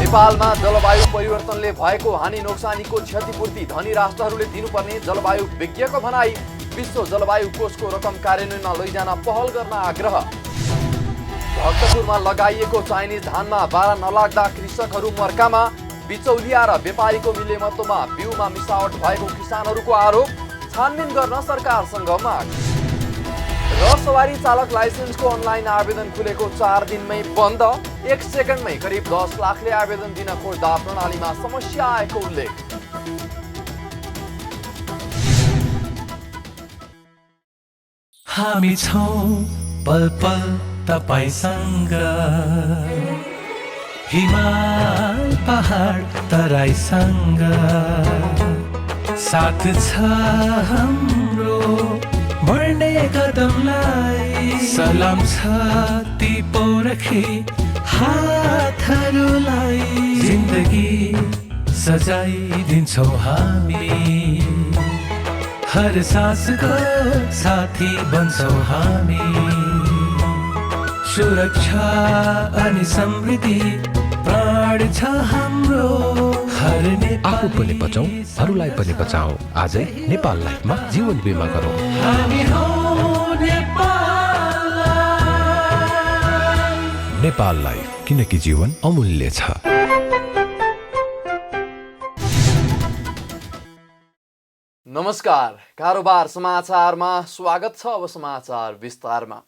नेपालमा जलवायु परिवर्तनले भएको हानि नोक्सानीको क्षतिपूर्ति धनी राष्ट्रहरूले दिनुपर्ने जलवायु विज्ञको भनाई। विश्व जलवायु कोषको रकम कार्यान्वयनमा लैजान पहल गर्न आग्रह। भक्तपुरमा लगाइएको चाइनिज धानमा बारा नलाग्दा कृषकहरू मर्कामा। बिचौलिया र व्यापारीको मिलेमतोमा बिउमा मिसावट भएको किसानहरूको आरोप। छानबिन गर्न सरकारसँग माग। र सवारी चालक लाइसेन्सको अनलाइन आवेदन खुलेको 4 दिनमै बन्द। 1 सेकेन्डमै करिब 10 लाखले आवेदन दिन खोज्दा प्रणालीमा समस्या आएको उल्लेख। हामी छौं पल पल तपाईसँग, हिमाल पहाड तराईसँग, साथ छ हाम्रो बढ्ने कदमलाई। सलाम छ ती पोरखे हातहरूलाई, जिन्दगी सजाइदिन्छौँ हामी, हर सासको साथी बन्छौँ हामी। सुरक्षा अनि समृद्धि प्राण छ हाम्रो। आफू पनि बचाऊ, अरूलाई पनि बचाऊ। आजै नेपाल लाइफमा जीवन बिमा गरौँ। हामी हौ नेपाल लाइफ। नेपाल लाइफ, किनकि जीवन अमूल्य छ। नमस्कार, कारोबार समाचारमा स्वागत छ। अब समाचार विस्तारमा।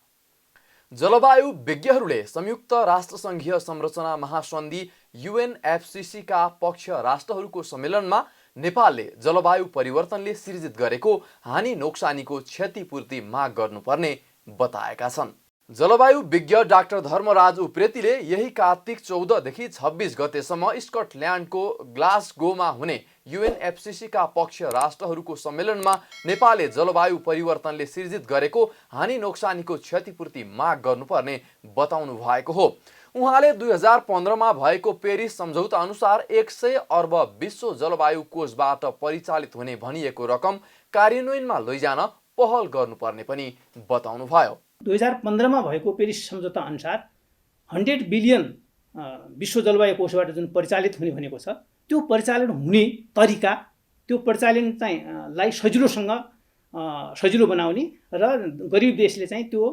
जलवायु विज्ञहरूले संयुक्त राष्ट्रसङ्घीय संरचना महासन्धि UNFCCC का पक्ष राष्ट्रहरूको सम्मेलनमा नेपालले जलवायु परिवर्तनले सृजित गरेको हानि नोक्सानीको क्षतिपूर्ति माग गर्नुपर्ने बताएका छन्। जलवायु विज्ञ डाक्टर धर्मराज उप्रेतीले यही कार्तिक 14 देखि 26 गतेसम्म स्कटल्यान्डको ग्लासगोमा हुने UNFCCC का पक्ष राष्ट्रहरूको सम्मेलनमा नेपालले जलवायु परिवर्तनले सृजित गरेको हानि नोक्सानीको क्षतिपूर्ति माग गर्नुपर्ने बताउनु भएको हो। उहाँले 2015 मा भएको पेरिस सम्झौता अनुसार 100 अर्ब विश्व जलवायु कोषबाट परिचालित हुने भनिएको रकम कार्यान्वयनमा लैजान पहल गर्नुपर्ने पनि बताउनु भयो। 2015 मा भएको पेरिस सम्झौता अनुसार 100 बिलियन विश्व जलवायु कोषबाट जुन परिचालित हुने भनेको छ, त्यो परिचालन हुने तरिका, त्यो परिचालन चाहिँ लाई सजिलो बनाउने र गरिब देशले चाहिँ त्यो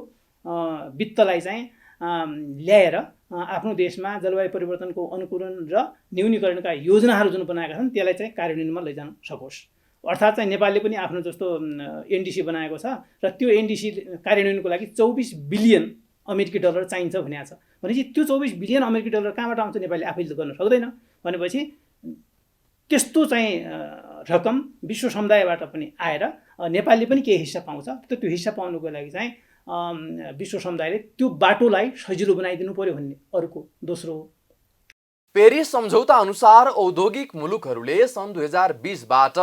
वित्तलाई चाहिँ ल्याएर आफ्नो देशमा जलवायु परिवर्तनको अनुकूलन र न्यूनीकरणका योजनाहरू जुन बनाएका छन् त्यसलाई चाहिँ कार्यान्वयनमा लैजान सकोस्। अर्थात् चाहिँ नेपालले पनि आफ्नो जस्तो NDC बनाएको छ र त्यो NDC कार्यान्वयनको लागि 24 बिलियन अमेरिकी डलर चाहिन्छ भनेको छ। भनेपछि त्यो 24 बिलियन अमेरिकी डलर कहाँबाट आउँछ? नेपालले आफैले गर्न सक्दैन। भनेपछि त्यस्तो चाहिँ रकम विश्व समुदायबाट पनि आएर नेपालले पनि केही हिस्सा पाउँछ। त्यो हिस्सा पाउनुको लागि चाहिँ विश्व समुदायले त्यो बाटोलाई सजिलो बनाइदिनु पर्यो भन्ने अर्को दोस्रो हो। पेरिस सम्झौता अनुसार औद्योगिक मुलुकहरूले सन् 2020 बाट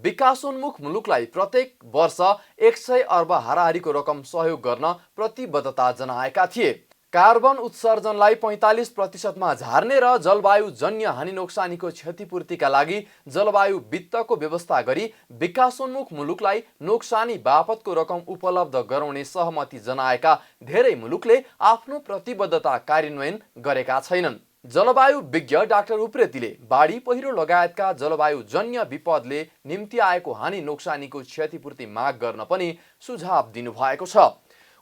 विकासोन्मुख मुलुकलाई प्रत्येक वर्ष 100 अर्ब हाराहारीको रकम सहयोग गर्न प्रतिबद्धता जनाएका थिए। कार्बन उत्सर्जनलाई 45% मा झार्ने र जलवायु जन्य हानि नोक्सानीको क्षतिपूर्तिका लागि जलवायु वित्तको व्यवस्था गरी विकासोन्मुख मुलुकलाई नोक्सानी बापतको रकम उपलब्ध गराउने सहमति जनाएका धेरै मुलुकले आफ्नो प्रतिबद्धता कार्यान्वयन गरेका छैनन्। जलवायु विज्ञ डाक्टर उप्रेतीले बाढी पहिरो लगायतका जलवायु जन्य विपदले निम्ति आएको हानि नोक्सानीको क्षतिपूर्ति माग गर्न पनि सुझाव दिनुभएको छ।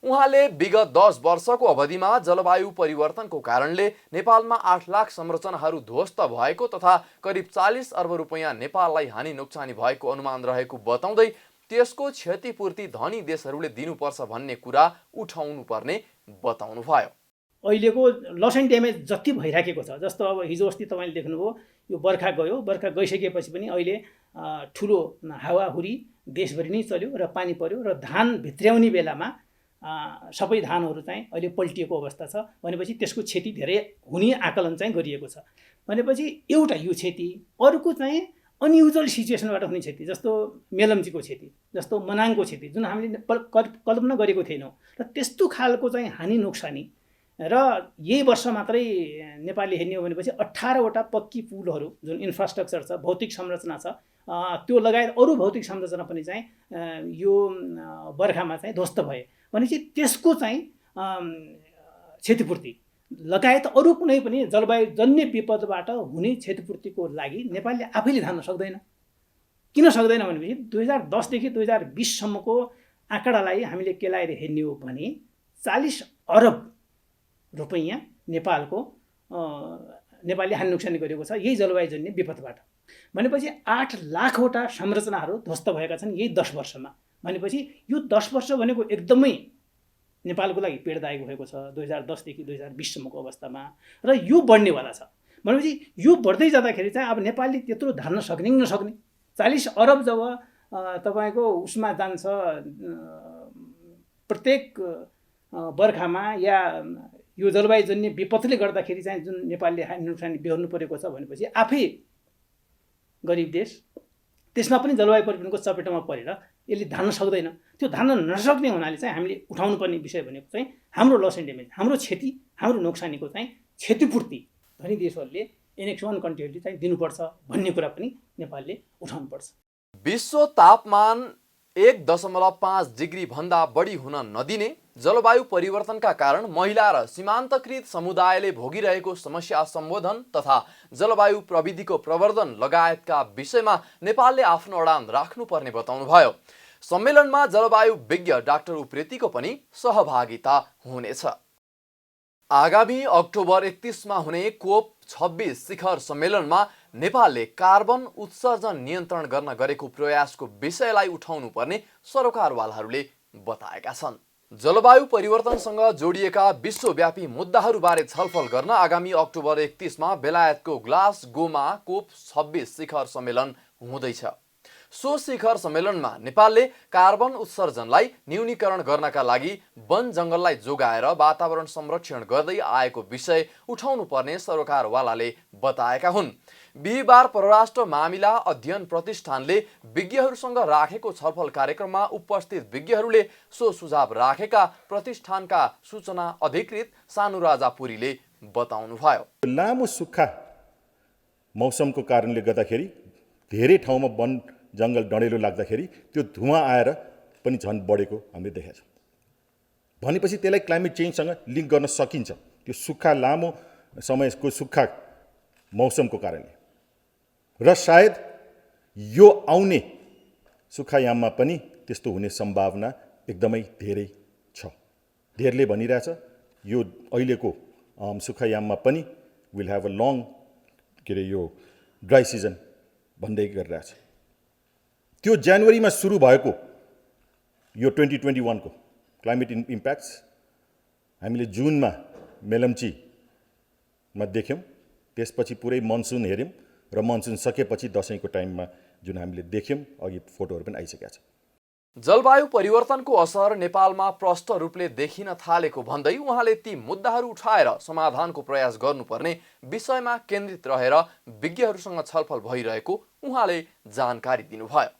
उहाँले विगत 10 वर्षको अवधिमा जलवायु परिवर्तनको कारणले नेपालमा 8 लाख संरचनाहरू ध्वस्त भएको तथा करिब 40 अर्ब रुपैयाँ नेपाललाई हानि नोक्सानी भएको अनुमान रहेको बताउँदै त्यसको क्षतिपूर्ति धनी देशहरूले दिनुपर्छ भन्ने कुरा उठाउनु पर्ने बताउनु भयो। अहिलेको लस एन्ड ड्यामेज जति भइराखेको छ, जस्तो अब हिजो अस्ति तपाईँले देख्नुभयो, यो बर्खा गयो, बर्खा गइसकेपछि पनि अहिले ठुलो हावाहुरी देशभरि नै चल्यो र पानी पर्यो र धान भित्र्याउने बेलामा सबै धानहरू चाहिँ अहिले पल्टिएको अवस्था छ। भनेपछि त्यसको क्षति धेरै हुने आकलन चाहिँ गरिएको छ। भनेपछि एउटा यो क्षति, अर्को चाहिँ अनयुजुअल सिचुएसनबाट हुने क्षति, जस्तो मेलम्चीको क्षति, जस्तो मनाङको क्षति जुन हामीले कल्पना गरेको थिएनौँ। र त्यस्तो खालको चाहिँ हानि नोक्सानी र यही वर्ष मात्रै नेपालले हेर्ने हो भनेपछि 18 वटा पक्की पुलहरू जुन इन्फ्रास्ट्रक्चर छ, भौतिक संरचना छ, त्यो लगायत अरू भौतिक संरचना पनि चाहिँ यो बर्खामा चाहिँ ध्वस्त भए। भनेपछि त्यसको चाहिँ क्षतिपूर्ति लगायत अरू कुनै पनि जलवायुजन्य विपदबाट हुने क्षतिपूर्तिको लागि नेपालले आफैले धान्न सक्दैन। किन सक्दैन भनेपछि 2010 देखि 2020सम्मको आँकडालाई हामीले केलाएर हेर्ने हो भने 40 अरब रुपैयाँ नेपालले हानि नोक्सानी गरेको छ यही जलवायुजन्य विपदबाट। भनेपछि 8 लाखवटा संरचनाहरू ध्वस्त भएका छन् यही 10 वर्षमा। भनेपछि यो 10 वर्ष भनेको एकदमै नेपालको लागि पीडदायक भएको छ 2010 देखि 2020सम्मको अवस्थामा, र यो बढ्नेवाला छ। भनेपछि यो बढ्दै जाँदाखेरि चाहिँ अब नेपालले त्यत्रो धान्न सक्ने कि नसक्ने, 40 अरब जब तपाईँको उसमा जान्छ प्रत्येक बर्खामा या यो जलवायुजन्य विपदले गर्दाखेरि चाहिँ जुन नेपालले हानि नोक्सानी बेहोर्नु परेको छ भनेपछि आफै गरिब देश, त्यसमा पनि जलवायु परिवर्तनको चपेटमा परेर यसले धान्न सक्दैन। त्यो धान्न नसक्ने हुनाले चाहिँ हामीले उठाउनु पर्ने विषय भनेको चाहिँ हाम्रो लस एन्ड ड्यामेज, हाम्रो क्षति, हाम्रो नोक्सानीको चाहिँ क्षतिपूर्ति धनी देशहरूले एनेक्स 1 कन्ट्रीहरूले चाहिँ दिनुपर्छ भन्ने कुरा पनि नेपालले उठाउनुपर्छ। विश्व तापमान 1.5 डिग्री भन्दा बढी हुन नदिने, जलवायु परिवर्तनका कारण महिला र सीमान्तकृत समुदायले भोगिरहेको समस्या सम्बोधन तथा जलवायु प्रविधिको प्रवर्धन लगायतका विषयमा नेपालले आफ्नो अडान राख्नुपर्ने बताउनुभयो। सम्मेलनमा जलवायु विज्ञ डाक्टर उप्रेतीको पनि सहभागिता हुनेछ। आगामी अक्टोबर 31 मा हुने कोप 26 शिखर सम्मेलनमा नेपालले कार्बन उत्सर्जन नियन्त्रण गर्न गरेको प्रयासको विषयलाई उठाउनु पर्ने सरोकारवालाहरूले बताएका छन्। जलवायु परिवर्तनसँग जोडिएका विश्वव्यापी मुद्दाहरूबारे छलफल गर्न आगामी अक्टोबर 31 मा बेलायतको ग्लासगोमा कोप 26 शिखर सम्मेलन हुँदैछ। सो शिखर सम्मेलनमा नेपालले कार्बन उत्सर्जनलाई न्यूनीकरण गर्नका लागि वन जङ्गललाई जोगाएर वातावरण संरक्षण गर्दै आएको विषय उठाउनु पर्ने सरोकारवालाले बताएका हुन्। बिहिबार परराष्ट्र मामिला अध्ययन प्रतिष्ठानले विज्ञहरूसँग राखेको छलफल कार्यक्रममा उपस्थित विज्ञहरूले सो सुझाव राखेका प्रतिष्ठानका सूचना अधिकृत सानुराजा पुरीले बताउनुभयो। लामो सुक्खा मौसमको कारणले गर्दाखेरि धेरै ठाउँमा वन जङ्गल डढेलो लाग्दाखेरि त्यो धुवाँ आएर पनि झन् बढेको हामीले देखेका छौँ। भनेपछि त्यसलाई क्लाइमेट चेन्जसँग लिङ्क गर्न सकिन्छ। त्यो सुक्खा लामो समयको सुक्खा मौसमको कारणले, र सायद यो आउने सुक्खायाममा पनि त्यस्तो हुने सम्भावना एकदमै धेरै छ। धेरैले भनिरहेछ यो अहिलेको सुक्खायाममा पनि विल ह्याभ अ लङ यो ड्राई सिजन भन्दै गरिरहेछ। त्यो जनवरीमा सुरु भएको यो 2021 को क्लाइमेट इम्प्याक्ट्स हामीले जुनमा मेलम्चीमा देख्यौँ। त्यसपछि पुरै मनसुन हेऱ्यौँ र मनसुन सकेपछि दसैँको टाइममा जुन हामीले देख्यौँ, अघि फोटोहरू पनि आइसकेका छ। जलवायु परिवर्तनको असर नेपालमा प्रष्ट रूपले देखिन थालेको भन्दै उहाँले ती मुद्दाहरू उठाएर समाधानको प्रयास गर्नुपर्ने विषयमा केन्द्रित रहेर विज्ञहरूसँग छलफल भइरहेको उहाँले जानकारी दिनुभयो।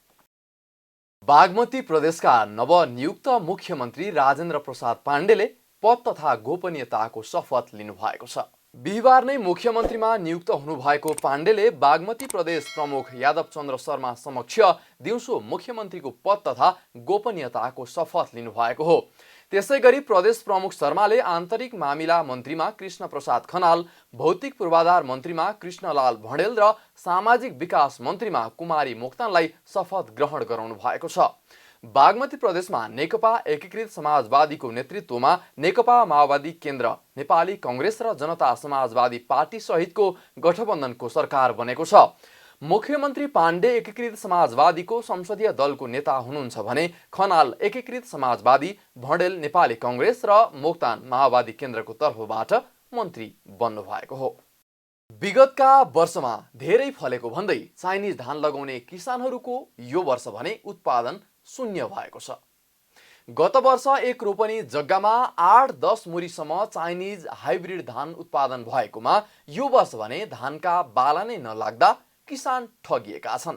बागमती प्रदेशका नवनियुक्त मुख्यमन्त्री राजेन्द्र प्रसाद पाण्डेले पद तथा गोपनीयताको शपथ लिनुभएको छ। बिहिबार नै मुख्यमन्त्रीमा नियुक्त हुनुभएको पाण्डेले बागमती प्रदेश प्रमुख यादव चन्द्र शर्मा समक्ष दिउँसो मुख्यमन्त्रीको पद तथा गोपनीयताको शपथ लिनुभएको हो। त्यसैगरी प्रदेश प्रमुख शर्माले आन्तरिक मामिला मन्त्रीमा कृष्ण प्रसाद खनाल, भौतिक पूर्वाधार मन्त्रीमा कृष्णलाल भण्डेल र सामाजिक विकास मन्त्रीमा कुमारी मोक्तानलाई शपथ ग्रहण गराउनु भएको छ। बागमती प्रदेशमा नेकपा एकीकृत समाजवादीको नेतृत्वमा नेकपा माओवादी केन्द्र, नेपाली कांग्रेस र जनता समाजवादी पार्टी सहितको गठबन्धनको सरकार बनेको छ। मुख्यमन्त्री पाण्डे एकीकृत समाजवादीको संसदीय दलको नेता हुनुहुन्छ भने खनाल एकीकृत समाजवादी, भण्डेल नेपाली कांग्रेस र मोक्तान माओवादी केन्द्रको तर्फबाट मन्त्री बन्नु भएको हो। विगतका वर्षमा धेरै फलेको भन्दै चाइनिज धान लगाउने किसानहरूको यो वर्ष भने उत्पादन शून्य भएको छ। गत वर्ष एक रोपनी जग्गामा 8-10 मुरीसम्म चाइनिज हाइब्रिड धान उत्पादन भएकोमा यो वर्ष भने धानका बाला नै नलाग्दा किसान ठगिएका छन्।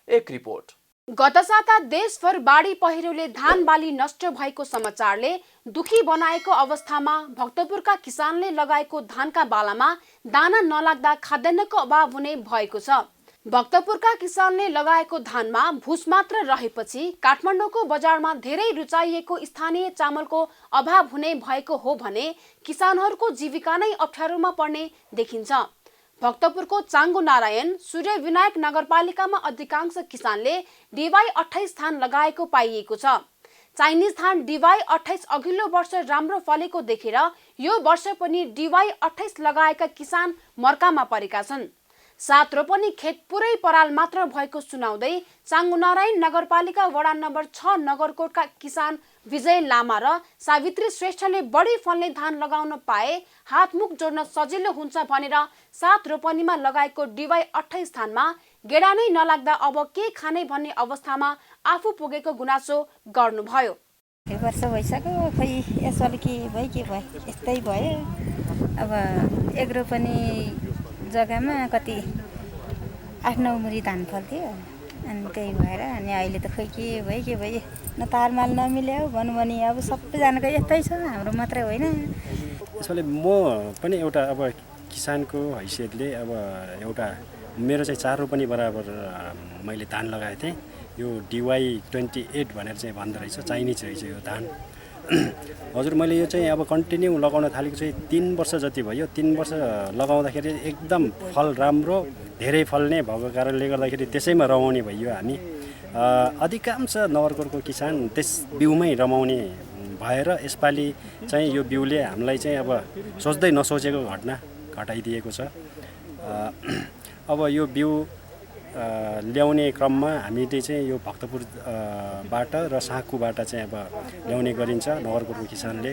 एक रिपोर्ट। गत साता देशभर बाढी पहिरोले धान बाली नष्ट भएको समाचारले दुखी बनाएको अवस्थामा भक्तपुरका किसानले लगाएको धानका बालामा दाना नलाग्दा खाद्यान्नको अभाव हुने भएको छ। भक्तपुरका किसानले लगाएको धानमा भुस मात्र रहेपछि काठमाडौँको बजारमा धेरै रुचाइएको स्थानीय चामलको अभाव हुने भएको हो भने किसानहरूको जीविका नै अप्ठ्यारोमा पर्ने देखिन्छ। भक्तपुरको चाङ्गो नारायण सूर्य विनायक नगरपालिकामा अधिकांश किसानले DY 28 धान लगाएको पाइएको छ। चाइनिज धान DY 28 अघिल्लो वर्ष राम्रो फलेको देखेर यो वर्ष पनि DY 28 लगाएका किसान मर्कामा परेका छन्। 7 रोपनी खेत पुरै पराल मात्र भएको सुनाउँदै चाङ्गो नारायण नगरपालिका वडा नम्बर 6 नगरकोटका किसान विजय लामा र सावित्री श्रेष्ठले बढी फल्ने धान लगाउन पाए हातमुख जोड्न सजिलो हुन्छ भनेर 7 रोपनीमा लगाएको DY 28 धानमा गेडा नै नलाग्दा अब के खाने भन्ने अवस्थामा आफू पुगेको गुनासो गर्नुभयो। वर्ष भइसक्यो, खै यसपालि के भयो यस्तै भयो। अब 1 रोपनी जग्गामा कति 8-9 मुरी धान फल्थ्यो, अनि त्यही भएर अनि अहिले त खै के भयो न तारमाल नमिल्यो भनौँ भने अब सबैजनाको यस्तै छ, हाम्रो मात्रै होइन। यसले म पनि एउटा अब किसानको हैसियतले अब एउटा मेरो चाहिँ 4 रोपनी बराबर मैले धान लगाएको थिएँ। यो DY 28 भनेर चाहिँ भन्दो रहेछ, चाइनिज रहेछ यो धान। हजुर मैले यो चाहिँ अब कन्टिन्यू लगाउन थालेको चाहिँ 3 वर्ष जति भयो। 3 वर्ष लगाउँदाखेरि एकदम फल राम्रो धेरै फल्ने भएको कारणले गर्दाखेरि त्यसैमा रमाउने भइयो हामी। अधिकांश नगरकोटको किसान त्यस बिउमै रमाउने भएर यसपालि चाहिँ यो बिउले हामीलाई चाहिँ अब सोच्दै नसोचेको घटना घटाइदिएको छ। अब यो बिउ ल्याउने क्रममा हामीले चाहिँ यो भक्तपुरबाट र साँकुबाट चाहिँ अब ल्याउने गरिन्छ नगरकोटको किसानले।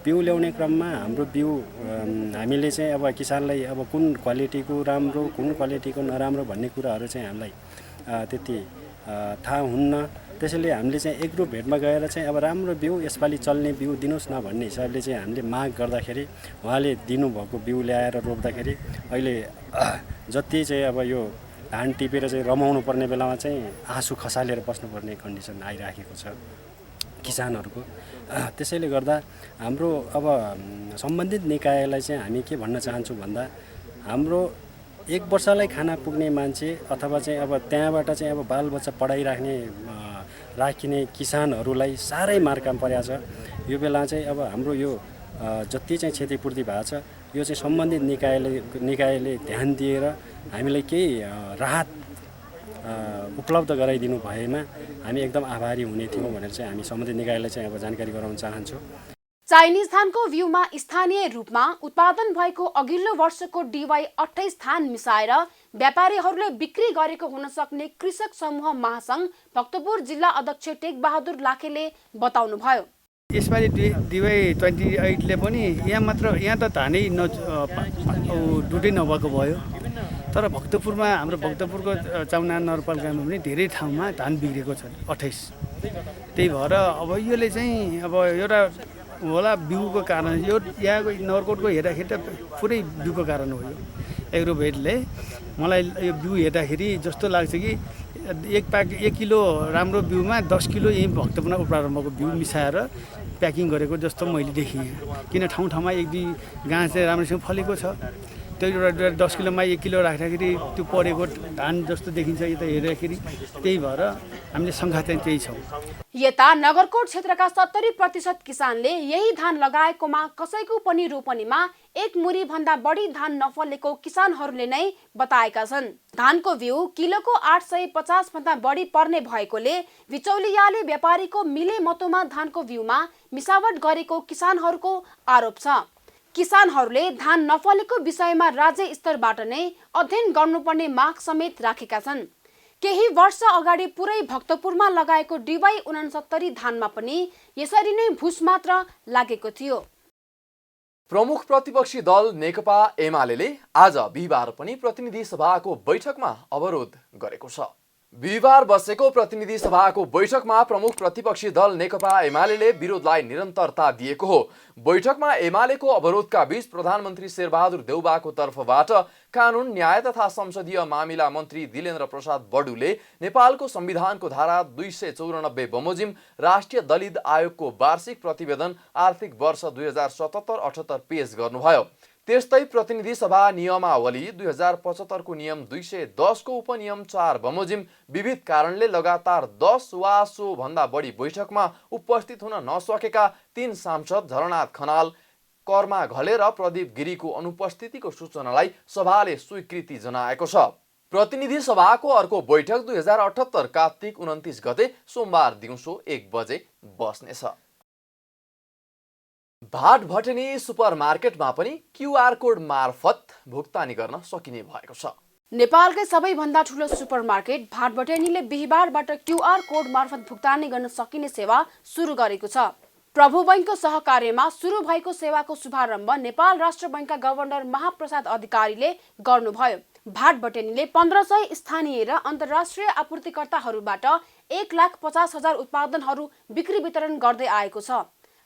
बिउ ल्याउने क्रममा हाम्रो बिउ हामीले चाहिँ अब किसानलाई अब कुन क्वालिटीको राम्रो कुन क्वालिटीको नराम्रो भन्ने कुराहरू चाहिँ हामीलाई त्यति थाहा हुन्न। त्यसैले हामीले चाहिँ एग्रो भेटमा गएर चाहिँ अब राम्रो बिउ यसपालि चल्ने बिउ दिनुहोस् न भन्ने हिसाबले चाहिँ हामीले माग गर्दाखेरि उहाँले दिनुभएको बिउ ल्याएर रोप्दाखेरि अहिले जति चाहिँ अब यो धान टिपेर चाहिँ रमाउनु पर्ने बेलामा चाहिँ आँसु खसालेर बस्नुपर्ने कन्डिसन आइराखेको छ किसानहरूको। त्यसैले गर्दा हाम्रो अब सम्बन्धित निकायलाई चाहिँ हामी के भन्न चाहन्छौँ भन्दा हाम्रो 1 वर्षलाई खाना पुग्ने मान्छे अथवा चाहिँ अब त्यहाँबाट चाहिँ अब बालबच्चा राखिने किसानहरूलाई साह्रै मार्कामा परेको छ। यो बेला चाहिँ अब हाम्रो यो जति चाहिँ क्षतिपूर्ति भएको छ यो चाहिँ सम्बन्धित निकायले ध्यान दिएर हामीलाई केही राहत उपलब्ध गराइदिनु भएमा हामी एकदम आभारी हुने थियौँ भनेर चाहिँ हामी सम्बन्धित निकायलाई चाहिँ अब जानकारी गराउन चाहन्छौँ। चाइनिज धानको बिउमा स्थानीय रूपमा उत्पादन भएको अघिल्लो वर्षको DY 28 धान मिसाएर व्यापारीहरूले बिक्री गरेको हुन सक्ने कृषक समूह महासंघ भक्तपुर जिल्ला अध्यक्ष टेक बहादुर लाखेले बताउनुभयो। यसपालि DY 28 ले पनि यहाँ त धानै डुटै नभएको भयो, तर भक्तपुरमा हाम्रो भक्तपुरको चाउना नगरपालिकामा पनि धेरै ठाउँमा धान बिग्रेको छ 28। त्यही भएर अब यसले चाहिँ अब एउटा होला बिउको कारण, यो यहाँको नगरकोटको हेर्दाखेरि त पुरै बिउको कारण हो। यो एग्रोभेटले मलाई यो बिउ हेर्दाखेरि जस्तो लाग्छ कि 1 किलो राम्रो बिउमा 10 किलो यहीँ भक्तपुरमा प्रारम्भको बिउ मिसाएर प्याकिङ गरेको जस्तो मैले देखेँ। किन ठाउँमा 1-2 गाँस चाहिँ राम्रोसँग फलेको छ, त्यो एउटा 10 किलोमा 1 किलो राख्दाखेरि त्यो परेको धान जस्तो देखिन्छ यता हेर्दाखेरि। त्यही भएर हामीले शङ्का चाहिँ त्यही छौँ। यता नगरकोट क्षेत्रका 70% किसानले यही धान लगाएकोमा कसैको पनि रोपनीमा 1 मुरी भन्दा बढी धान नफलेको किसानहरूले नै बताएका छन्। धानको बिउ किलोको 850 भन्दा बढी पर्ने भएकोले बिचौलियाले व्यापारीको मिले मतोमा धानको बिउमा मिसावट गरेको किसानहरूको आरोप छ। किसानहरूले धान नफलेको विषयमा राज्य स्तरबाट नै अध्ययन गर्नुपर्ने माग समेत राखेका छन्। केही वर्ष अगाडि पुरै भक्तपुरमा लगाएको DY 69 धानमा पनि यसरी नै भुस मात्र लागेको थियो। प्रमुख प्रतिपक्षी दल नेकपा एमाले आज बिहिबार पनि प्रतिनिधि सभाको बैठकमा अवरोध गरेको छ। बिहिबार बसेको प्रतिनिधि सभाको बैठकमा प्रमुख प्रतिपक्षी दल नेकपा एमाले विरोधलाई निरन्तरता दिएको हो। बैठकमा एमालेको अवरोधका बीच प्रधानमन्त्री शेरबहादुर देउबाको तर्फबाट कानुन न्याय तथा संसदीय मामिला मन्त्री दिलेन्द्र प्रसाद बडुले नेपालको संविधानको धारा 294 बमोजिम राष्ट्रिय दलित आयोगको वार्षिक प्रतिवेदन आर्थिक वर्ष 2077-78 पेश गर्नुभयो। त्यस्तै प्रतिनिधि सभा नियमावली 2075 को नियम 210 को उपनियम 4 बमोजिम विविध कारणले लगातार 10 वा सो भन्दा बढी बैठकमा उपस्थित हुन नसकेका 3 सांसद झलनाथ खनाल, कर्मा घले र प्रदीप गिरीको अनुपस्थितिको सूचनालाई सभाले स्वीकृति जनाएको छ। प्रतिनिधि सभाको अर्को बैठक 2078 कार्तिक 29 गते सोमबार दिउँसो 1 बजे बस्नेछ। भाटभटेनी सुपरमार्केटमा पनि क्युआर कोड मार्फत भुक्तानी गर्न सकिने भएको छ। नेपालकै सबैभन्दा ठूलो सुपरमार्केट भाटभटेनीले बिहीबारबाट क्युआर कोड मार्फत भुक्तानी गर्न सकिने सेवा सुरु गरेको छ। प्रभु बैंकको सहकार्यमा सुरु भएको सेवाको शुभारम्भ नेपाल राष्ट्र बैंकका गभर्नर महाप्रसाद अधिकारीले गर्नुभयो। भाटभटेनीले 1500 स्थानीय र अन्तर्राष्ट्रिय आपूर्तिकर्ताहरूबाट 1,50,000 उत्पादनहरू बिक्री वितरण गर्दै आएको छ।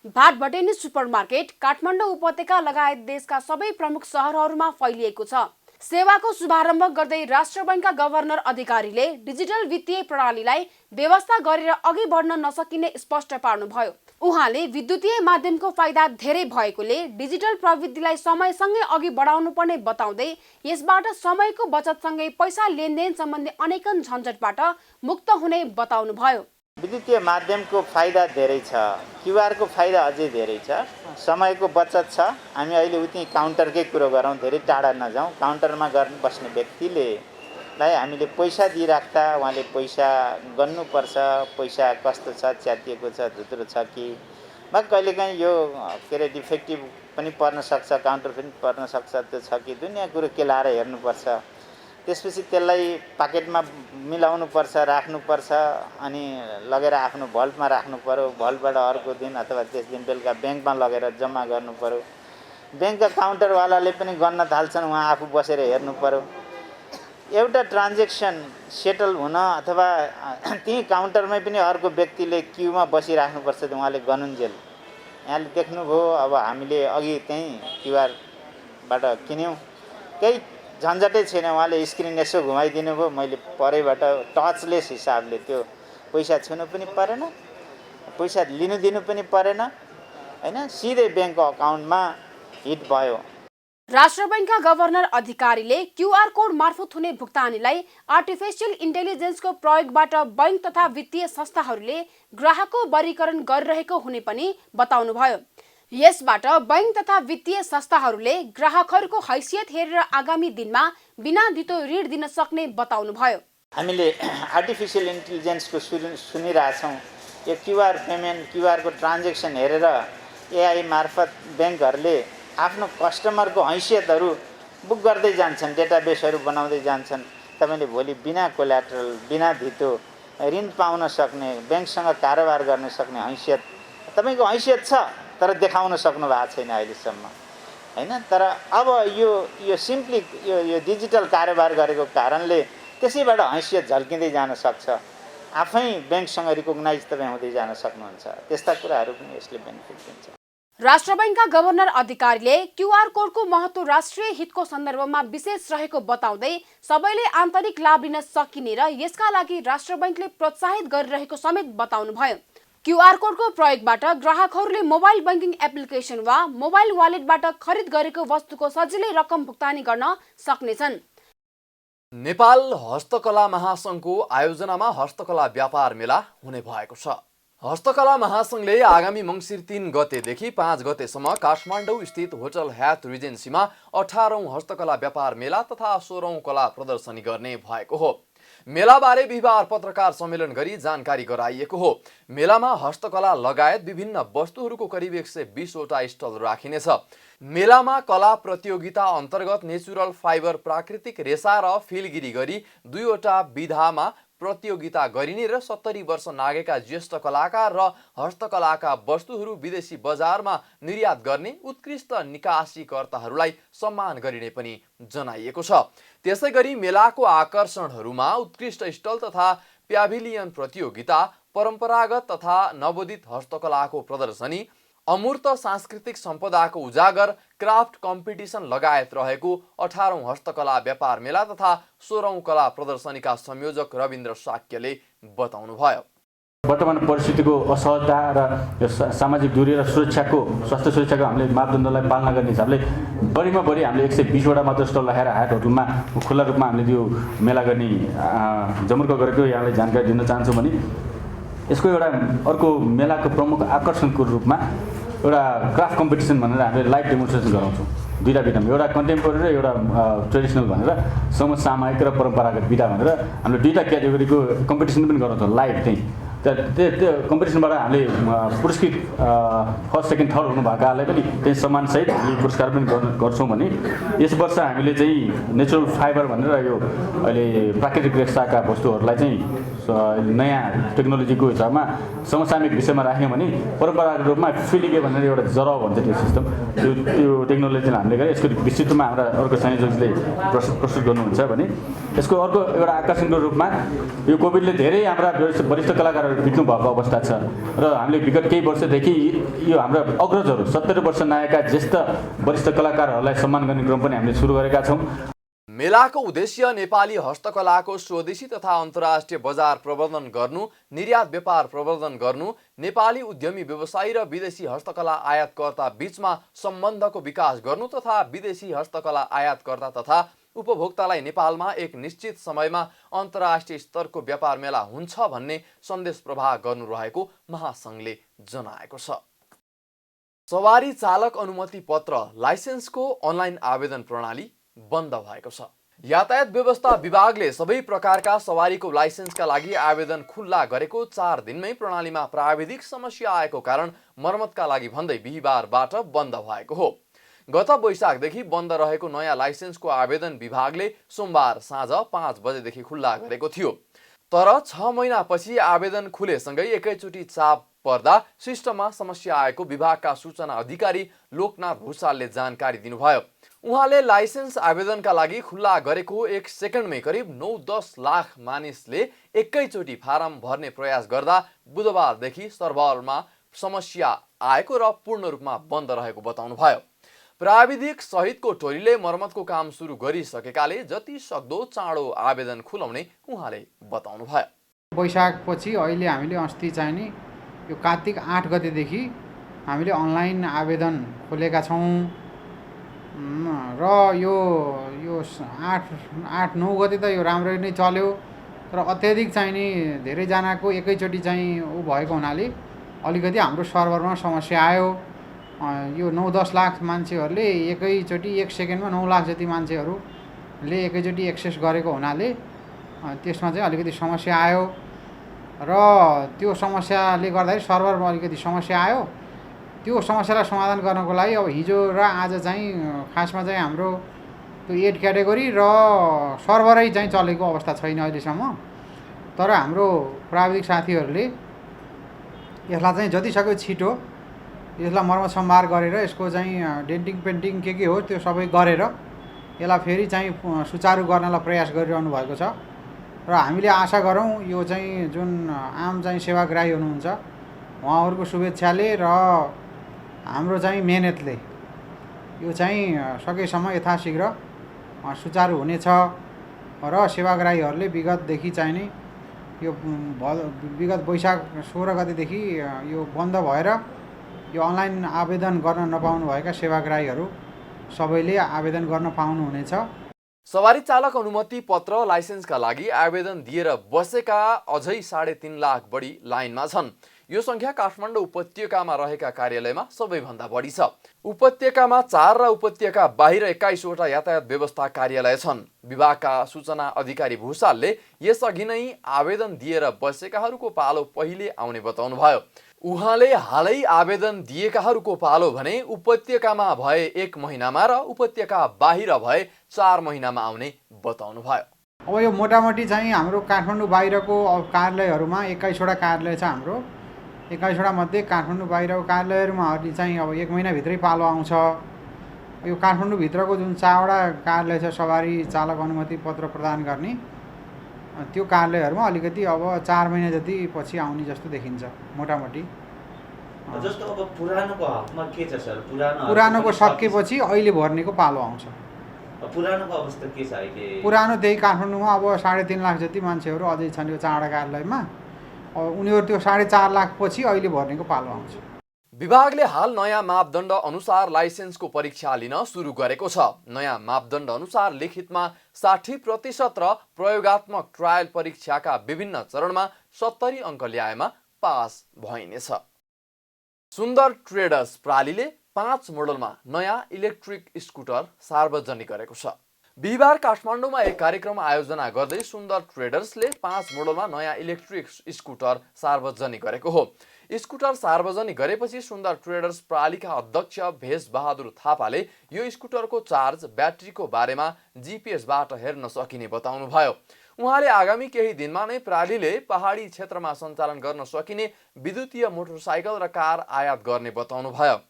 भाटभटेनी सुपरमार्केट काठमाडौँ उपत्यका लगायत देशका सबै प्रमुख सहरहरूमा फैलिएको छ। सेवाको शुभारम्भ गर्दै राष्ट्र बैंकका गभर्नर अधिकारीले डिजिटल वित्तीय प्रणालीलाई व्यवस्था गरेर अघि बढ्न नसकिने स्पष्ट पार्नुभयो। उहाँले विद्युतीय माध्यमको फाइदा धेरै भएकोले डिजिटल प्रविधिलाई समयसँगै अघि बढाउनु पर्ने बताउँदै यसबाट समयको बचतसँगै पैसा लेनदेन सम्बन्धी अनेकन झन्झटबाट मुक्त हुने बताउनुभयो। विद्युतीय माध्यमको फाइदा धेरै छ, क्युआरको फाइदा अझै धेरै छ, समयको बचत छ। हामी अहिले उति काउन्टरकै कुरो गरौँ, धेरै टाढा नजाउँ। काउन्टरमा बस्ने व्यक्तिले हामीले पैसा दिइराख्दा उहाँले पैसा गर्नुपर्छ, पैसा कस्तो छ, च्यातिएको छ, धुत्रो छ कि वा कहिलेकाहीँ यो के अरे डिफेक्टिभ पनि पर्न सक्छ, काउन्टर पनि पर्न सक्छ, त्यो छ कि दुनियाँ कुरो केलाएर हेर्नुपर्छ। त्यसपछि त्यसलाई पाकेटमा मिलाउनुपर्छ, राख्नुपर्छ, अनि लगेर आफ्नो भल्टमा राख्नु पर्यो। भल्टबाट अर्को दिन अथवा त्यस दिन बेलुका ब्याङ्कमा लगेर जम्मा गर्नु पर्यो। ब्याङ्कका काउन्टरवालाले पनि गर्न थाल्छन्, उहाँ आफू बसेर हेर्नु पर्यो। एउटा ट्रान्जेक्सन सेटल हुन अथवा त्यही काउन्टरमै पनि अर्को व्यक्तिले क्युमा बसिराख्नुपर्छ, त उहाँले गनुन्जेल। यहाँले देख्नुभयो, अब हामीले अघि त्यहीँ क्युआरबाट किन्यौँ, केही झन्झटै छैन। उहाँले स्क्रिन यसो घुमाइदिनु भयो, मैले परैबाट टचलेस हिसाबले त्यो पैसा छुनु पनि परेन, पैसा लिनु दिनु पनि परेन, हैन, सिधै ब्याङ्कको अकाउन्टमा हिट भयो। राष्ट्र बैंकका गभर्नर अधिकारीले क्युआर कोड मार्फत हुने भुक्तानीलाई आर्टिफिसियल इन्टेलिजेन्सको प्रयोगबाट बैंक तथा वित्तीय संस्थाहरूले ग्राहकको वर्गीकरण गरिरहेको हुने पनि बताउनुभयो। यसबाट बैंक तथा वित्तीय संस्थाहरूले ग्राहकहरूको हैसियत हेरेर आगामी दिनमा बिना धितो ऋण दिन सक्ने बताउनुभयो। हामीले आर्टिफिसियल इन्टेलिजेन्सको सुनिरहेछौँ। यो क्युआर पेमेन्ट, क्युआरको ट्रान्जेक्सन हेरेर एआई मार्फत ब्याङ्कहरूले आफ्नो कस्टमरको हैसियतहरू बुक गर्दै जान्छन्, डेटाबेसहरू बनाउँदै जान्छन्। तपाईँले भोलि बिना कोल्याट्रल, बिना धितो ऋण पाउन सक्ने, ब्याङ्कसँग कारोबार गर्न सक्ने हैसियत तपाईँको हैसियत छ, तर देखाउन सक्नु भएको छैन अहिलेसम्म, हैन। तर अब यो सिम्पली यो डिजिटल कारोबार गरेको कारणले त्यसैबाट हैसियत झल्किँदै जान सक्छ। आफै ब्याङ्कसँग रिकग्नाइज तपाईँ हुँदै जान सक्नुहुन्छ। त्यस्ता कुराहरू पनि यसले बेनिफिट दिन्छ। राष्ट्र बैंकका गभर्नर अधिकारीले क्युआर कोडको महत्त्व राष्ट्रिय हितको सन्दर्भमा विशेष रहेको बताउँदै सबैले आन्तरिक लाभ लिन सकिने र यसका लागि राष्ट्र बैंकले प्रोत्साहित गरिरहेको समेत बताउनुभयो। क्युआर कोडको प्रयोगबाट ग्राहकहरूले मोबाइल बैंकिङ एप्लिकेसन वा मोबाइल वालेटबाट खरिद गरेको वस्तुको सजिलै रकम भुक्तानी गर्न सक्नेछन्। नेपाल हस्तकला महासङ्घको आयोजनामा हस्तकला व्यापार मेला हुने भएको छ। हस्तकला महासङ्घले आगामी मङ्सिर 3 गतेदेखि 5 गतेसम्म काठमाडौँ स्थित होटल ह्याथ रिजेन्सीमा 18औं हस्तकला व्यापार मेला तथा 16औं कला प्रदर्शनी गर्ने भएको हो। मेलाबारे बिहीबार पत्रकार सम्मेलन गरी जानकारी गराइएको हो। मेलामा हस्तकला लगायत विभिन्न वस्तुहरूको करिब 120 वटा स्टल राखिनेछ। मेलामा कला प्रतियोगिता अन्तर्गत नेचुरल फाइबर, प्राकृतिक रेसा र फिलगिरी गरी 2 वटा विधामा प्रतियोगिता गरिने र 70 वर्ष नागेका ज्येष्ठ कलाकार र हस्तकलाका वस्तुहरू विदेशी बजारमा निर्यात गर्ने उत्कृष्ट निकासीकर्ताहरूलाई सम्मान गरिने पनि जनाइएको छ। त्यसैगरी मेलाको आकर्षणहरूमा उत्कृष्ट स्टल तथा प्याभिलियन प्रतियोगिता, परम्परागत तथा नवोदित हस्तकलाको प्रदर्शनी, अमूर्त सांस्कृतिक सम्पदाको उजागर, क्राफ्ट कम्पिटिसन लगायत रहेको 18औं हस्तकला व्यापार मेला तथा 16औं कला प्रदर्शनीका संयोजक रविन्द्र साक्यले बताउनुभयो। वर्तमान परिस्थितिको असहजता र सामाजिक दूरी र सुरक्षाको स्वास्थ्य सुरक्षाको हामीले मापदण्डलाई पालना गर्ने हिसाबले बढीमा बढी हामीले 120वटा मात्र स्टल राखेर हाट होटलमा खुल्ला रूपमा हामीले त्यो मेला गर्ने जमुर्को गरेको यहाँलाई जानकारी दिन चाहन्छु भने यसको एउटा अर्को मेलाको प्रमुख आकर्षणको रूपमा एउटा क्राफ्ट कम्पिटिसन भनेर हामीले लाइभ डेमोन्स्ट्रेसन गराउँछौँ दुईवटा विधामा एउटा कन्टेम्पोरेरी र एउटा ट्रेडिसनल भनेर समसामयिक र परम्परागत विधा भनेर हामीले दुईवटा क्याटेगोरीको कम्पिटिसन पनि गराउँछौँ लाइभ चाहिँ त्यो कम्पिटिसनबाट हामीले पुरस्कृत फर्स्ट सेकेन्ड थर्ड हुनुभएकालाई पनि त्यही सम्मानसहित हामीले पुरस्कार पनि गर्छौँ भने यस वर्ष हामीले चाहिँ नेचुरल फाइबर भनेर यो अहिले प्राकृतिक रेसाका वस्तुहरूलाई चाहिँ नयाँ टेक्नोलोजीको हिसाबमा समसामयिक विषयमा राख्यौँ भने परम्परागत रूपमा फिलिगे भनेर एउटा जराउ भन्छ त्यो सिस्टम त्यो टेक्नोलोजीलाई हामीले गरेँ यसको विस्तृतमा हाम्रा अर्को संयोजकले प्रस्तुत गर्नुहुन्छ भने यसको अर्को एउटा आकर्षणको रूपमा यो कोभिडले धेरै हाम्रा वरिष्ठ कलाकारहरू बित्नु भएको अवस्था छ र हामीले विगत केही वर्षदेखि यो हाम्रा अग्रजहरू 70 वर्ष नायकका ज्येष्ठ वरिष्ठ कलाकारहरूलाई सम्मान गर्ने क्रम पनि हामीले सुरु गरेका छौँ। मेलाको उद्देश्य नेपाली हस्तकलाको स्वदेशी तथा अन्तर्राष्ट्रिय बजार प्रवर्धन गर्नु, निर्यात व्यापार प्रवर्धन गर्नु, नेपाली उद्यमी व्यवसायी र विदेशी हस्तकला आयातकर्ता बीचमा सम्बन्धको विकास गर्नु तथा विदेशी हस्तकला आयातकर्ता तथा उपभोक्तालाई नेपालमा एक निश्चित समयमा अन्तर्राष्ट्रिय स्तरको व्यापार मेला हुन्छ भन्ने सन्देश प्रवाह गर्नु रहेको महासंघले जनाएको छ। सवारी चालक अनुमति पत्र लाइसेन्सको अनलाइन आवेदन प्रणाली बन्द भएको छ। यातायात व्यवस्था विभागले सबै प्रकारका सवारीको लाइसेन्सका लागि आवेदन खुल्ला गरेको 4 दिनमै प्रणालीमा प्राविधिक समस्या आएको कारण मर्मतका लागि भन्दै बिहीबारबाट बन्द भएको हो। गत वैशाखदेखि बन्द रहेको नयाँ लाइसेन्सको आवेदन विभागले सोमबार साँझ 5 बजेदेखि खुल्ला गरेको थियो। तर 6 महिनापछि आवेदन खुलेसँगै एकैचोटि चाप पर्दा सिस्टममा समस्या आएको विभागका सूचना अधिकारी लोकनाथ भूषालले जानकारी दिनुभयो। उहाँले लाइसेन्स आवेदनका लागि खुल्ला गरेको 1 सेकेन्डमै करिब 9-10 लाख मानिसले एकैचोटि फारम भर्ने प्रयास गर्दा बुधबारदेखि सर्भरमा समस्या आएको र पूर्ण रूपमा बन्द रहेको बताउनुभयो। प्राविधिक सहितको टोलीले मर्मतको काम सुरु गरिसकेकाले जति सक्दो चाँडो आवेदन खुलाउने उहाँले बताउनुभयो। वैशाखपछि अहिले हामीले अस्ति चाहिँ नि यो कार्तिक 8 गतेदेखि हामीले अनलाइन आवेदन खोलेका छौँ र यो 8-9 गते त यो राम्ररी नै चल्यो तर अत्याधिक चाहिँ नि धेरैजनाको एकैचोटि चाहिँ भएको हुनाले अलिकति हाम्रो सर्भरमा समस्या आयो। यो 9-10 लाख मान्छेहरूले एकैचोटि 1 सेकेन्डमा 9 लाख जति मान्छेहरूले एकैचोटि एक्सेस गरेको हुनाले त्यसमा चाहिँ अलिकति समस्या आयो र त्यो समस्याले गर्दाखेरि सर्भरमा अलिकति समस्या आयो। त्यो समस्यालाई समाधान गर्नको लागि अब हिजो र आज चाहिँ खासमा चाहिँ हाम्रो त्यो 8 क्याटेगोरी र सर्भरै चाहिँ चलेको अवस्था छैन अहिलेसम्म। तर हाम्रो प्राविधिक साथीहरूले यसलाई चाहिँ जतिसक्दो छिटो यसलाई मर्मत सम्भार गरेर यसको चाहिँ डेन्टिङ पेन्टिङ के हो त्यो सबै गरेर यसलाई फेरि चाहिँ सुचारू गर्नलाई प्रयास गरिरहनु भएको छ र हामीले आशा गरौँ यो चाहिँ जुन आम चाहिँ सेवाग्राही हुनुहुन्छ उहाँहरूको शुभेच्छाले र हाम्रो चाहिँ मेहनतले यो चाहिँ सकेसम्म यथाशीघ्र सुचारू हुनेछ र सेवाग्राहीहरूले विगतदेखि चाहिँ नि यो विगत वैशाख 16 गतेदेखि यो बन्द भएर यो अनलाइन आवेदन गर्न नपाउनुभएका सेवाग्राहीहरू सबैले आवेदन गर्न पाउनुहुनेछ। सवारी चालक अनुमति पत्र लाइसेन्सका लागि आवेदन दिएर बसेका अझै 3.5 लाख बढी लाइनमा छन्। यो संख्या काठमाडौँ उपत्यकामा रहेका कार्यालयमा सबैभन्दा बढी छ। उपत्यकामा 4 र उपत्यका बाहिर 21 वटा यातायात व्यवस्था कार्यालय छन्। विभागका सूचना अधिकारी भूषालले यसअघि नै आवेदन दिएर बसेकाहरूको पालो पहिले आउने बताउनुभयो। उहाँले हालै आवेदन दिएकाहरूको पालो भने उपत्यकामा भए 1 महिनामा र उपत्यका बाहिर भए 4 महिनामा आउने बताउनुभयो। अब यो मोटामोटी चाहिँ हाम्रो काठमाडौँ बाहिरको कार्यालयहरूमा 21 वटा कार्यालय छ। हाम्रो 21 वटा मध्ये काठमाडौँ बाहिरको कार्यालयहरूमा अहिले चाहिँ अब 1 महिनाभित्रै पालो आउँछ। यो काठमाडौँ भित्रको जुन 4 वटा कार्यालय छ सवारी चालक अनुमति पत्र प्रदान गर्ने त्यो कार्यालयहरूमा अलिकति अब 4 महिना जति पछि आउने जस्तो देखिन्छ मोटामोटी। जस्तो अब पुरानोको हकमा के छ सर? पुरानोको सकेपछि अहिले भर्नेको पालो आउँछ। पुरानोको अवस्था के छ अहिले? पुरानो त्यही काठमाडौँमा अब 3.5 लाख जति मान्छेहरू अझै छन् यो 4 वटा कार्यालयमा उनीहरू त्यो 4.5 लाख पछि अहिले भर्नेको पालो आउँछ। विभागले हाल नयाँ मापदण्ड अनुसार लाइसेन्सको परीक्षा लिन सुरु गरेको छ। नयाँ मापदण्ड अनुसार लिखितमा 60% र प्रयोगात्मक ट्रायल परीक्षाका विभिन्न चरणमा 70 अङ्क ल्याएमा पास भइनेछ। सुन्दर ट्रेडर्स प्रालीले 5 मोडलमा नयाँ इलेक्ट्रिक स्कुटर सार्वजनिक गरेको छ। बिहिबार काठमाडौँमा एक कार्यक्रम आयोजना गर्दै सुन्दर ट्रेडर्सले 5 मोडलमा नयाँ इलेक्ट्रिक स्कुटर सार्वजनिक गरेको हो। स्कुटर सार्वजनिक गरेपछि सुन्दर ट्रेडर्स प्रालीका अध्यक्ष भेष बहादुर थापाले यो स्कुटरको चार्ज ब्याट्रीको बारेमा जीपीएसबाट हेर्न सकिने बताउनुभयो। उहाँले आगामी केही दिनमा नै प्रालीले पहाडी क्षेत्रमा सञ्चालन गर्न सकिने विद्युतीय मोटरसाइकल र कार आयात गर्ने बताउनुभयो।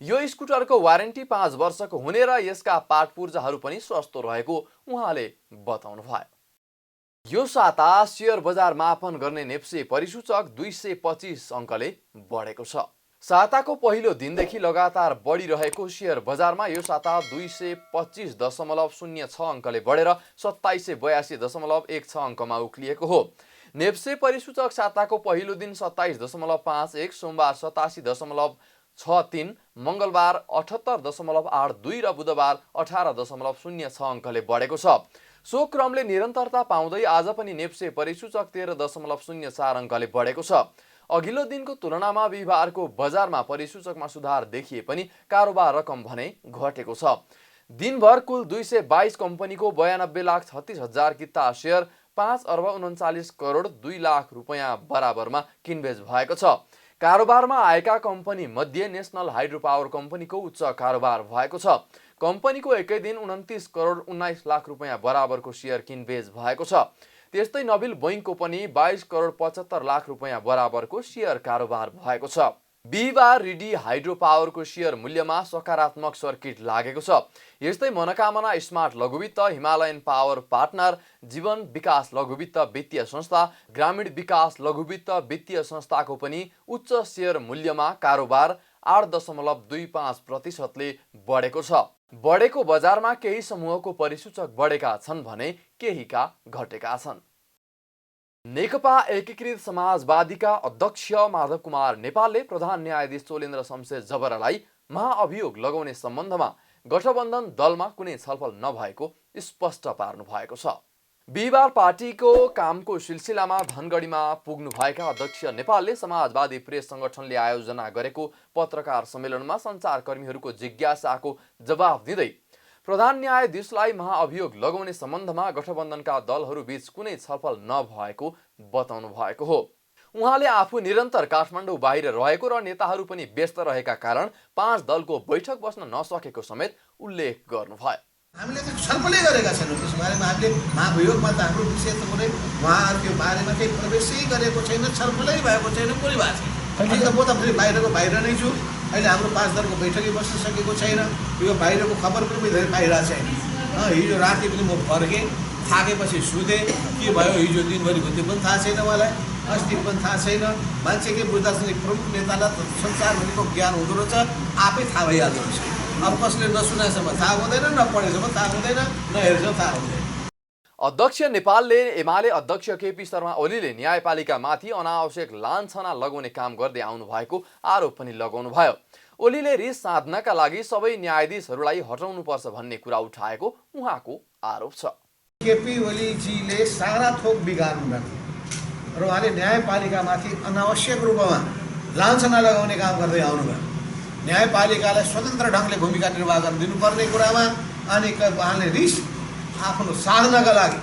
यो स्कुटरको वारेन्टी 5 वर्षको हुने र यसका पार्ट पूर्जाहरू पनि सस्तो रहेको उहाँले बताउनुभयो। यो साता शेयर बजार मापन गर्ने नेप्से परिसूचक 225 अङ्कले बढेको छ। साताको पहिलो दिनदेखि लगातार बढिरहेको शेयर बजारमा यो साता 225.06 अङ्कले बढेर 2782.16 अङ्कमा उक्लिएको हो। नेप्से परिसूचक साताको पहिलो दिन 27.51, सोमबार 87.63, मङ्गलबार 78.82 र बुधबार 18.06 अङ्कले बढेको छ। सो क्रमले निरन्तरता पाउँदै आज पनि नेप्से परिसूचक 13.04 अङ्कले बढेको छ। अघिल्लो दिनको तुलनामा बिहिबारको बजारमा परिसूचकमा सुधार देखिए पनि कारोबार रकम भने घटेको छ। दिनभर कुल 222 कम्पनीको 92,36,000 किता शेयर 5,39,02,00,000 रुपैयाँ बराबरमा किनबेच भएको छ। कारोबारमा आएका कम्पनी मध्ये नेशनल हाइड्रो पावर कम्पनीको उच्च कारोबार भएको छ। कम्पनीको एकै दिन 29,19,00,000 रुपैयाँ बराबरको शेयर किनबेच भएको छ। त्यस्तै नबिल बैङ्कको पनि 22,75,00,000 रुपैयाँ बराबरको शेयर कारोबार भएको छ। बिहिबार रिडी हाइड्रो पावरको शेयर मूल्यमा सकारात्मक सर्किट लागेको छ। यस्तै मनोकामना स्मार्ट लघुवित्त, हिमालयन पावर पार्टनर, जीवन विकास लघुवित्त वित्तीय संस्था, ग्रामीण विकास लघुवित्त वित्तीय संस्थाको पनि उच्च शेयर मूल्यमा कारोबार 8.25%ले बढेको छ। बढेको बजारमा केही समूहको परिसूचक बढेका छन् भने केहीका घटेका छन्। नेकपा एकीकृत समाजवादीका अध्यक्ष माधव कुमार नेपालले प्रधान न्यायाधीश चोलेन्द्र शमशेर जबरालाई महाअभियोग लगाउने सम्बन्धमा गठबन्धन दलमा कुनै छलफल नभएको स्पष्ट पार्नु भएको छ। बिहिबार पार्टीको कामको सिलसिलामा धनगढीमा पुग्नुभएका अध्यक्ष नेपालले समाजवादी प्रेस संगठनले आयोजना गरेको पत्रकार सम्मेलनमा सञ्चारकर्मीहरूको जिज्ञासाको जवाफ दिँदै प्रधान न्यायाधीशलाई महाअभियोग लगाउने सम्बन्धमा गठबन्धनका दलहरू बीच कुनै छलफल नभएको बताउनु भएको हो। उहाँले आफू निरन्तर काठमाडौँ बाहिर रहेको र नेताहरू पनि व्यस्त रहेका कारण 5 दलको बैठक बस्न नसकेको समेत उल्लेख गर्नुभयो। हामीले त छलफलै गरेका छैनौँ त्यस बारेमा। हामीले महाभियोगमा त हाम्रो विषय त कुनै उहाँहरूको बारेमा केही प्रवेशै गरेको छैन, छलफलै भएको छैन, कुनै भएको छैन। अहिले म त फेरि बाहिरको बाहिर नै छु। अहिले हाम्रो 5 दलको बैठकै बस्न सकेको छैन। यो बाहिरको खबर पनि धेरै पाइरहेको छैन। हिजो राति पनि म फर्केँ, थाकेपछि सुतेँ, के भयो हिजो दिनभरिको त्यो पनि थाहा छैन मलाई, अस्ति पनि थाहा छैन। मान्छे के बुझ्दा चाहिँ प्रमुख नेतालाई त संसारभरिको ज्ञान हुँदो रहेछ, आफै थाहा भइहाल्दो रहेछ। अब कसले नसुनासम्म थाहा हुँदैन, नपढेसम्म थाहा हुँदैन, नहेरेसम्म थाहा हुँदैन। अध्यक्ष नेपालले एमाले अध्यक्ष केपी शर्मा ओलीले न्यायपालिकामाथि अनावश्यक लान्छना लगाउने काम गर्दै आउनु भएको आरोप पनि लगाउनु भयो। ओलीले रिस साध्नका लागि सबै न्यायाधीशहरूलाई हटाउनुपर्छ भन्ने कुरा उठाएको उहाँको आरोप छ। केपी ओलीजीले सारा थोक बिगार्नु भएको र उहाँले न्यायपालिकामाथि अनावश्यक रूपमा लान्छना लगाउने काम गर्दै आउनुभयो। न्यायपालिकालाई स्वतन्त्र ढङ्गले भूमिका निर्वाह गर्न दिनुपर्ने कुरामा अनि उहाँले रिस आफ्नो साधनाका लागि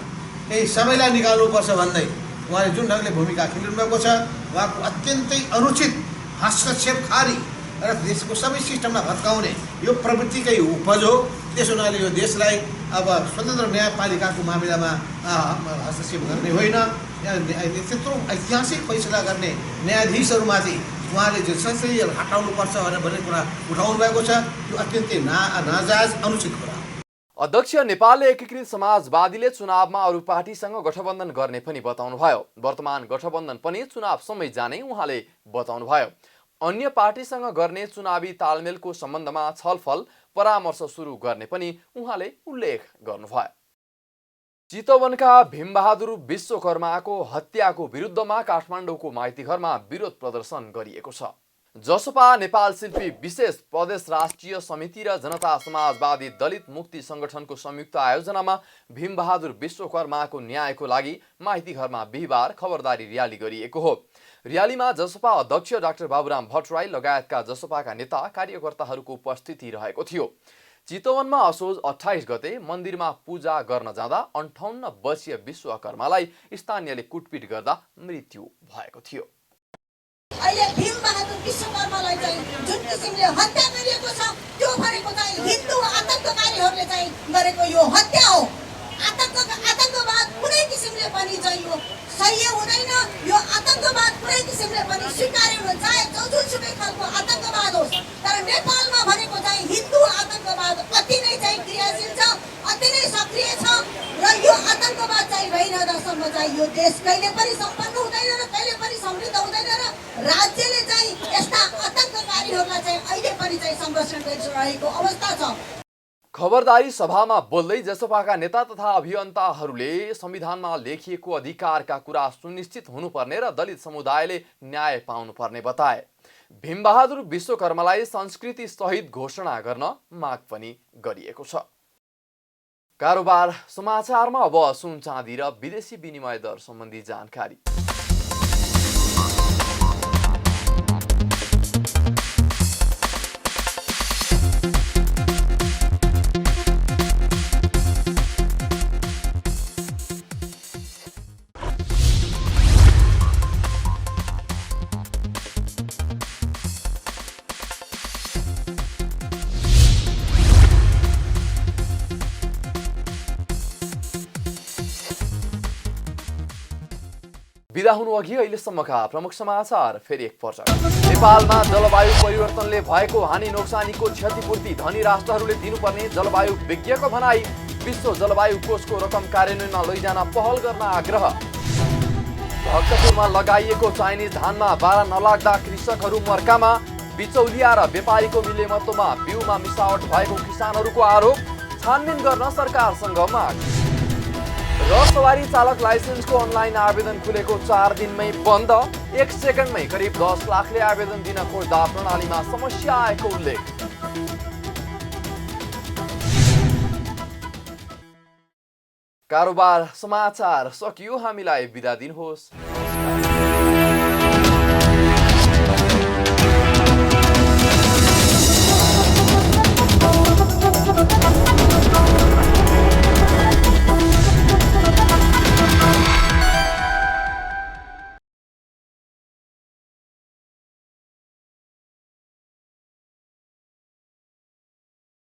केही समयलाई निकाल्नुपर्छ भन्दै उहाँले जुन ढङ्गले भूमिका खेलिनु भएको छ, उहाँको अत्यन्तै अनुचित हस्तक्षेपकारी र देशको सबै सिस्टमलाई भत्काउने यो प्रवृत्तिकै उपज हो। त्यस हुनाले यो देशलाई अब स्वतन्त्र न्यायपालिकाको मामिलामा हस्तक्षेप गर्ने होइन, त्यत्रो ऐतिहासिक फैसला गर्ने न्यायाधीशहरूमाथि उहाँले जो संसदीय हटाउनुपर्छ भन्ने कुरा उठाउनु भएको छ, यो अत्यन्तै नाजायज अनुचित कुरा। अध्यक्ष नेपालले एकीकृत समाजवादीले चुनावमा अरू पार्टीसँग गठबन्धन गर्ने पनि बताउनुभयो। वर्तमान गठबन्धन पनि चुनावसम्मै जाने उहाँले बताउनुभयो। अन्य पार्टीसँग गर्ने चुनावी तालमेलको सम्बन्धमा छलफल परामर्श सुरु गर्ने पनि उहाँले उल्लेख गर्नुभयो। चितवनका भीमबहादुर विश्वकर्माको हत्याको विरुद्धमा काठमाडौँको माइतीघरमा विरोध प्रदर्शन गरिएको छ। जसपा नेपाल शिल्पी विशेष प्रदेश राष्ट्रिय समिति र जनता समाजवादी दलित मुक्ति संगठनको संयुक्त आयोजनामा भीमबहादुर विश्वकर्माको न्यायको लागि माइतीघरमा बिहिबार खबरदारी र्याली गरिएको हो। र्यालीमा जसपा अध्यक्ष डाक्टर बाबुराम भट्टराई लगायतका जसपाका नेता कार्यकर्ताहरूको उपस्थिति रहेको थियो। चितवनमा असोज 28 गते मन्दिरमा पूजा गर्न जाँदा 58 वर्षीय विश्वकर्मालाई स्थानीयले कुटपिट गर्दा मृत्यु भएको थियो। अहिले भीमबहादुर विश्वकर्मालाई चाहिँ जुन किसिमले हत्या गरिएको छ त्यो भनेको चाहिँ हिन्दू आतंककारीहरूले चाहिँ गरेको यो हत्या हो। आतंकवाद कुनै किसिमले पनि चाहिँ यो सह्य हुँदैन। यो आतंकवाद कुनै किसिमले पनि स्वीकार्य हुन चाहे जुनसुकै खालको आतंकवाद होस्, तर नेपालमा भनेको चाहिँ हिन्दू आतंकवाद अति नै चाहिँ क्रियाशील छ, अति नै सक्रिय छ र यो आतंकवाद चाहिँ भइरहँदासम्म चाहिँ यो देश कहिले पनि सम्पन्न हुँदैन र कहिले पनि समृद्ध हुँदैन र राज्यले चाहिँ यस्ता आतंककारीहरूलाई चाहिँ अहिले पनि चाहिँ संरक्षण गरिरहेको अवस्था छ। खबरदारी सभामा बोल्दै जसपाका नेता तथा अभियन्ताहरूले संविधानमा लेखिएको अधिकारका कुरा सुनिश्चित हुनुपर्ने र दलित समुदायले न्याय पाउनुपर्ने बताए। भीमबहादुर विश्वकर्मालाई संस्कृति सहित घोषणा गर्न माग पनि गरिएको छ। कारोबार समाचारमा अब सुन चाँदी र विदेशी विनिमय दर सम्बन्धी जानकारी। बिदा हुनुअघि अहिलेसम्मका प्रमुख समाचार फेरि एकपटक। नेपालमा जलवायु परिवर्तनले भएको हानि नोक्सानीको क्षतिपूर्ति धनी राष्ट्रहरूले दिनुपर्ने जलवायु विज्ञको भनाई। विश्व जलवायु कोषको रकम कार्यान्वयनमा लैजान पहल गर्न आग्रह। भक्तपुरमा लगाइएको चाइनिज धानमा बारा नलाग्दा कृषकहरू मर्कामा। बिचौलिया र व्यापारीको मिलेमतोमा बिउमा मिसावट भएको किसानहरूको आरोप। छानबिन गर्न सरकारसँग माग। र सवारी चालक लाइसेन्सको अनलाइन आवेदन खुलेको 4 दिनमै बन्द। 1 सेकेन्डमै करिब 10 लाखले आवेदन दिन खोज्दा प्रणालीमा समस्या आएको उल्लेख। कारोबार समाचार सकियो। हामीलाई बिदा दिनुहोस्।